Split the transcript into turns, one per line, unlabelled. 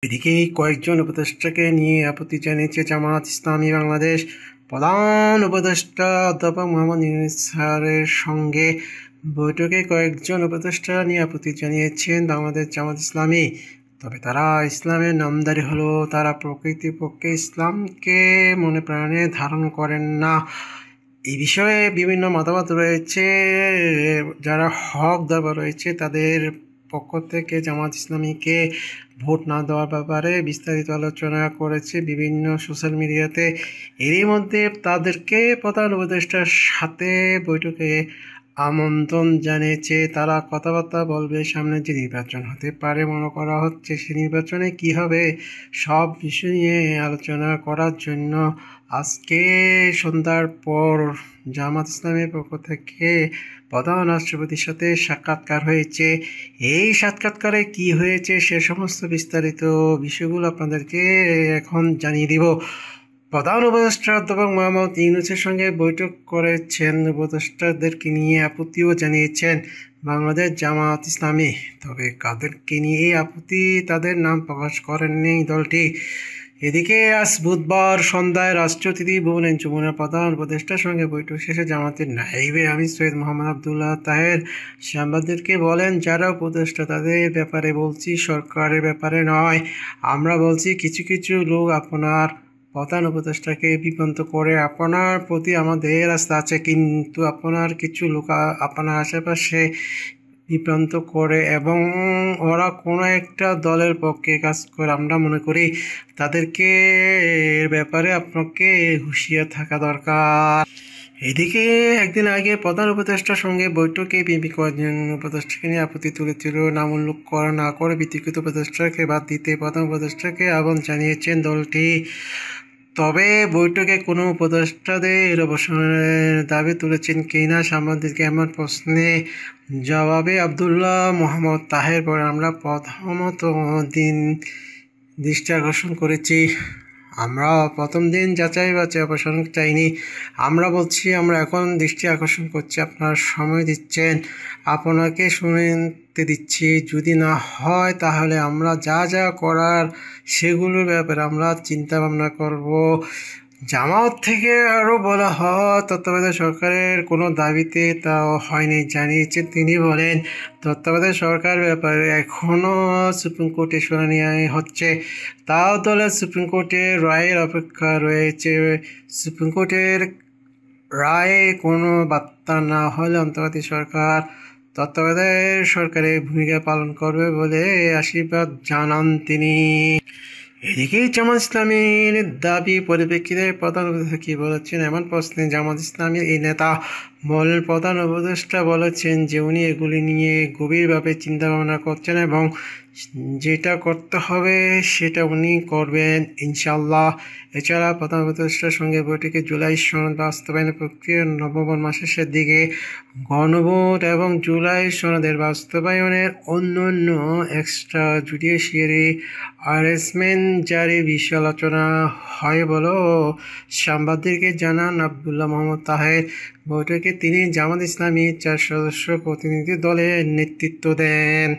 এদিকে কয়েকজন উপদেষ্টাকে নিয়ে আপত্তি জানিয়েছে জামায়াত ইসলামী বাংলাদেশ। প্রধান উপদেষ্টা অধ্যাপক মোহাম্মদ ইউনূস স্যারের সঙ্গে বৈঠকে কয়েকজন উপদেষ্টা নিয়ে আপত্তি জানিয়েছেন বাংলাদেশ জামায়াত ইসলামী। তবে তারা ইসলামের নামধারী হলেও তারা প্রকৃতপক্ষে ইসলামকে মনে প্রাণে ধারণ করেন না। এই বিষয়ে বিভিন্ন মতামত রয়েছে। যারা হক দাবা রয়েছে তাদের পক্ষ থেকে জামায়াত ইসলামীকে ভোট না দেওয়ার ব্যাপারে বিস্তারিত আলোচনা করেছে বিভিন্ন সোশ্যাল মিডিয়াতে। এরই মধ্যে তাদেরকে প্রধান উপদেষ্টার সাথে বৈঠকে আমন্ত্রণ জানিয়েছে। তারা কথাবার্তা বলবে। সামনে যে নির্বাচন হতে পারে মনে করা হচ্ছে, সে নির্বাচনে কি হবে সব বিষয় নিয়ে আলোচনা করার জন্য আজকে সন্ধ্যার পর জামায়াত ইসলামের পক্ষ থেকে প্রধান রাষ্ট্রপতির সাথে সাক্ষাৎকার হয়েছে। এই সাক্ষাৎকারে কি হয়েছে সে সমস্ত বিস্তারিত বিষয়গুলো আপনাদেরকে এখন জানিয়ে দিব। প্রধান উপদেষ্টা অধ্যাপক মোহাম্মদ ইউনূসের সঙ্গে বৈঠক করেছেন। উপদেষ্টাদেরকে নিয়ে আপত্তিও জানিয়েছেন বাংলাদেশ জামায়াত ইসলামী। তবে কাদেরকে নিয়ে এই আপত্তি তাদের নাম প্রকাশ করেননি দলটি। এদিকে আজ বুধবার সন্ধ্যায় রাষ্ট্রীয় অতিথি ভবন যমুনার প্রধান উপদেষ্টার সঙ্গে বৈঠক শেষে জামায়াতের নায়েবে আমির সৈয়দ মোহাম্মদ আবদুল্লাহ তাহের সাংবাদিকদেরকে বলেন, যারা উপদেষ্টা তাদের ব্যাপারে বলছি, সরকারের ব্যাপারে নয়। আমরা বলছি কিছু কিছু লোক আপনার প্রধান উপদেষ্টাকে বিভ্রান্ত করে। আপনার প্রতি আমাদের আস্থা আছে, কিন্তু আপনার কিছু লোক আপনার আশেপাশে বিভ্রান্ত করে এবং ওরা কোনো একটা দলের পক্ষে কাজ করে। আমরা মনে করি তাদেরকে এর ব্যাপারে আপনাকে হুঁশিয়ার থাকা দরকার। এদিকে একদিন আগে প্রধান উপদেষ্টার সঙ্গে বৈঠকে বিএনপি কয়েকজন উপদেষ্টাকে নিয়ে আপত্তি তুলেছিল। নাম উল্লেখ করা না করে বিতর্কিত উপদেষ্টাকে বাদ দিতে প্রধান উপদেষ্টাকে আহ্বান জানিয়েছেন দলটি। তবে বৈঠকে কোনো উপদেষ্টাদের অবসরের দাবি তুলেছেন কিনা সাংবাদিকদের এমন প্রশ্নে জবাবে আবদুল্লাহ মোহাম্মদ তাহের পরে আমরা প্রথমত দৃষ্টি আকর্ষণ করেছি। আমরা প্রথম দিন যাচাই বাছাই অপসারণ চাইনি। আমরা বলছি আমরা এখন দৃষ্টি আকর্ষণ করছি, আপনার সময় দিচ্ছেন, আপনাকে শুনতে দিচ্ছি। যদি না হয় তাহলে আমরা যা যা করার সেগুলোর ব্যাপারে আমরা চিন্তা ভাবনা করব। জামায়াত থেকে আরও বলা হয় তত্ত্বাবধায়ক সরকারের কোনো দাবিতে তাও হয়নি জানিয়েছেন তিনি। বলেন, তত্ত্বাবধায়ক সরকার ব্যাপারে এখনও সুপ্রিম কোর্টে শুনানি হচ্ছে। তাও দলের সুপ্রিম কোর্টের রায়ের অপেক্ষা রয়েছে। সুপ্রিম কোর্টের রায়ে কোনো বার্তা না হলে অন্তর্বর্তী সরকার তত্ত্বাবধায়ক সরকারের ভূমিকা পালন করবে বলে আশীর্বাদ জানান তিনি। এদিকে জামায়াত ইসলামীর দাবি পরিপ্রেক্ষিতে প্রধান উপদেষ্টা কি বলেছেন এমন প্রশ্নে জামায়াত ইসলামীর এই নেতা বলেন, প্রধান উপদেষ্টা বলেছেন যে উনি এগুলি নিয়ে গভীরভাবে চিন্তা ভাবনা করছেন এবং যেটা করতে হবে সেটা উনি করবেন ইনশাআল্লাহ। এছাড়া প্রধান উপদেষ্টার সঙ্গে বৈঠকে জুলাই সনদ বাস্তবায়নের প্রক্রিয়া নভেম্বর মাসের শেষের দিকে গণভোট এবং জুলাই সনদের বাস্তবায়নের অন্যান্য এক্সট্রা জুডিশিয়ারি অ্যারেঞ্জমেন্ট জারি বিষয়ে আলোচনা হয় বলেও সাংবাদিকদের জানান আবদুল্লাহ মোহাম্মদ তাহের। বৈঠকে তিনি জামায়াত ইসলামী 4 সদস্য প্রতিনিধি দলের নেতৃত্ব দেন।